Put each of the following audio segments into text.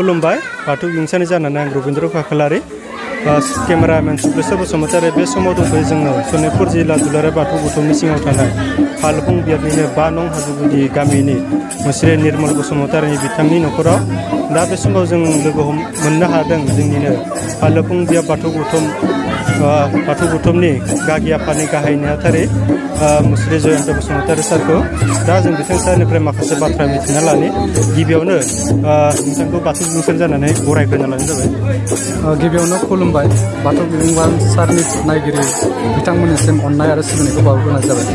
खुलुमबाय बाथौ बिमुंसानि जानानै आं रबिन्द्र खाख्लारि केमेरामेन सुब्रेस्वर बसुमतारी बे समाव दंफैयो जोङो सनितपुर जिल्ला दुलाराय बाथौ गौथुमनि सिङाव थानाय फालफुं बियाबनिनो 5 नं हाजोगुदि गामिनि मुस्रि निर्मल बसुमतारी बिथांनि न'खराव दा बे समाव जों लोगो मोननो हादों जोंनिनो फालफुं बियाब बाथौ गौथुमनि गागि आफादनि गाहाय नेहाथारि मुस्रि जयन्त बसुमतारी सारखौ दा जों बिथां सारनिफ्राय माखासे बाथ्रा मिथिना लानि गिबियावनो नोंथांखौ बाथौ बिमुंसार जानानै बरायग्रोना लानाय जाबाय। गिबियावनो खुलुमबाय बाथौ बिमुंसार सारनि नायगिरि बिथांमोननिसिम अननाय आरो सिबिनायखौ बावग्रोनाय जाबाय।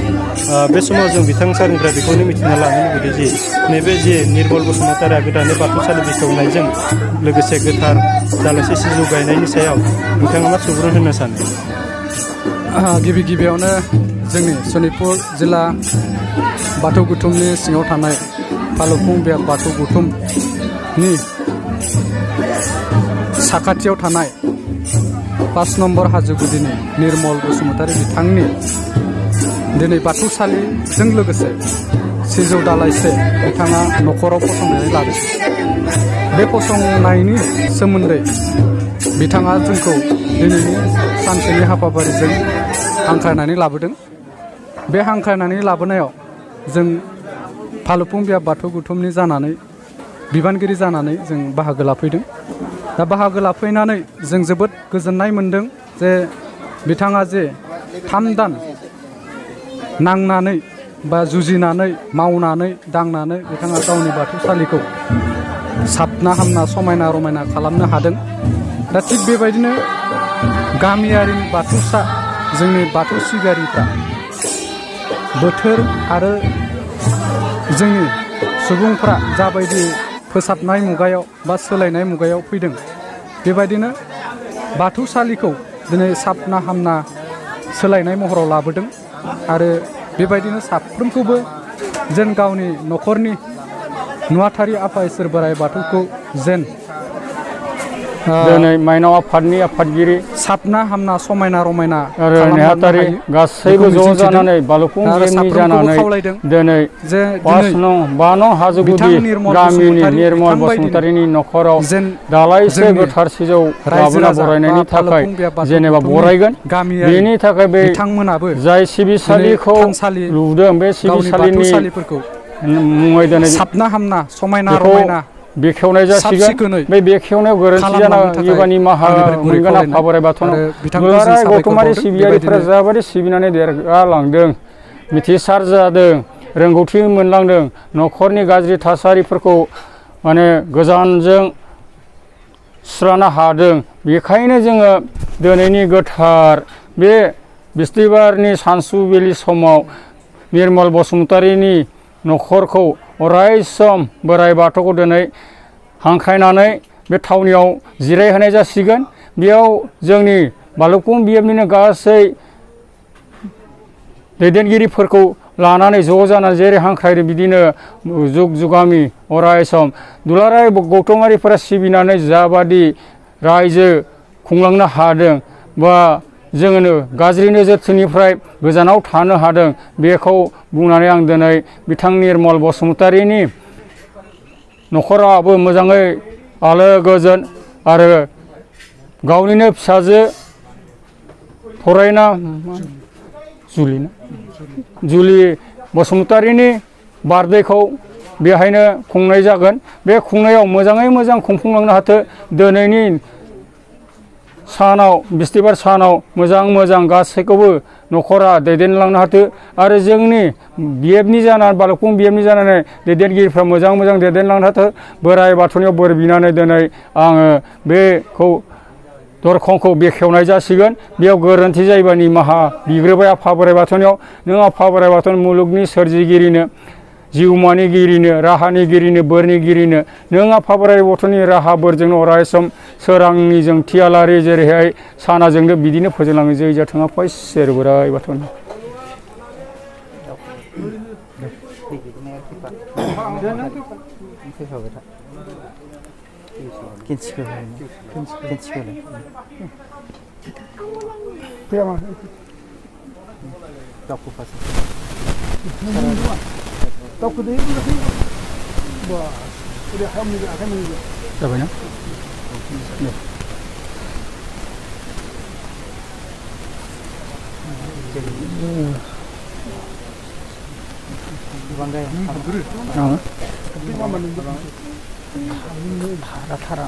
बे समाव जों बिथां सारनिफ्राय बेखौनो मिथिना लानो लुबैदों जि नैबे जि निर्मल बसुमतारीया गोदानै बाथौसालि बेखेवनायजों लोगोसे गोथार दालाइसे सिजौ गायनायनि सायाव नोंथाङा मा सुबुरुन होनो सानो? गिबियावनो जोंनि सनितपुर जिल्ला बाथौ गौथुमनि सिङाव थानाय फालफुं बियाब बाथौ गौथुमनि साखाथियाव थानाय 5 नम्बर हाजोगुदिनि निर्मल बसुमतारी बिथांनि दिनै बाथौसालिजों लोगोसे सिजौ दालाइसे बिथाङा न'खराव फसंनानै लादों। बे फसंनायनि सोमोन्दै बिथाङा जोंखौ दिनैनि सानसेनि हाबाफारिजों हांख्रायनानै लाबोदों। बे हांख्रायनानै लाबोनायाव जों फालफुं बियाब बाथौ गौथुमनि जानानै बिबानगिरि जानानै जों बाहागो लाफैदों। दा बाहागो लाफैनानै जों जोबोद गोजोननाय मोन्दों जे बिथाङा जे 3 दान नांनानै बा जुजिनानै मावनानै दांनानै बिथाङा गावनि बाथौसालिखौ साबना हामना समायना रमायना खालामनो हादों। दा थिग बेबायदिनो गामियारि बाथौसा जोंनि बाथौ सिबियारिफ्रा बोथोर आरो जोंनि सुबुंफ्रा जाबायदि फोसाबनाय मुगायाव बा सोलायनाय मुगायाव फैदों बेबायदिनो बाथौसालिखौ दिनै साबना हामना सोलायनाय महराव लाबोदों आरो बेबायदिनो साफ्रोमखौबो जेन गावनि न'खरनि नुवाथारि आफा इसोर बोराइ बाथौखौ जेन दिनै माइनाव आफादनि आफादगिरि साबना हामना समायना रमायना आरो नेहाथारि गासैबो ज' जानानै बालुफुं बियाबनि जानानै दिनै 5 नं हाजोगुदि गामिनि निर्मल बसुमतारीनि न'खराव दालाइसे गोथार सिजौ लाबोना बरायनायनि थाखाय जेनेबा बरायगोन। बेनि थाखाय बे जाय सिबिसालिखौ लुदों बे सिबिसालिनि मुङै दिनै साबना हामना समायना रमायना बेखेवनाय जासिगोन। बे बेखेवनायाव गोरोन्थि जाना एबा निमाहा मोनगोन आफा बोराइ बाथौनाव। दुलाराय गौथुमारि सिबियारिफोरा जाबायदि सिबिनानै देरगालांदों, मिथिसार जादों, रोंगौथि मोनलांदों, न'खरनि गाज्रि थासारिफोरखौ माने गोजानजों सुस्रानो हादों। बेखायनो जोङो दिनैनि गोथार बे बिस्थिबारनि सानसुबिलि समाव निर्मल बसुमतारीनि न'खरखौ अरायसम बोराइ बाथौखौ दिनै हांख्रायनानै बे थावनियाव जिरायहोनाय जासिगोन। बेयाव जोंनि फालफुं बियाबनिनो गासै दैदेनगिरिफोरखौ लानानै ज' जानानै जेरै हांख्रायदों बिदिनो जुग जुगामि अरायसम दुलाराय गौथुमारिफोरा सिबिनानै जाबादि रायजो खुंलांनो हादों बा जोङो गाज्रि नोजोरनिफ्राय गोजानाव थानो हादों बेखौ बुंनानै आं दिनै बिथां निर्मल बसुमतारीनि न'खराबो मोजाङै आलो गोजोन आरो गावनिनो फिसाजो फरायना जुलि बसुमतारीनि बार्थडेखौ बेहायनो खुंनाय जागोन। बे खुंनायाव मोजाङै मोजां खुंफुंलांनो हाथों। दिनैनि सानाव बिस्थिबार सानाव मोजां गासैखौबो न'खरा दैदेनलांनो हाथों आरो जोंनि बिएफनि जानानै फालफुं बिएफनि जानानै दैदेनगिरिफ्रा मोजां दैदेनलांनो हाथों। बोराइ बाथौनियाव बोर बिनानै दिनै आङो बेखौ दरखंखौ बेखेवनाय जासिगोन। बेयाव गोरोन्थि जायोबा निमाहा बिग्रोबाय आफा बोराइ बाथौनियाव। नों आफा बोराइ बाथौनि मुलुगनि सोरजिगिरिनो जिउमानिगिरिनो राहानिगिरिनो बोरनिगिरिनो नों आफा बोराइ बाथौनि राहा बोरजोंनो अरायसम सोरांनि जोंथियालारि जेरैहाय सानाजोंनो बिदिनो फोजोंलाङो। जै जाथों आफा इसोर बोराइ बाथौनि। Tau kedai itu lagi, bah, sudah kami जाबायना भारा थारा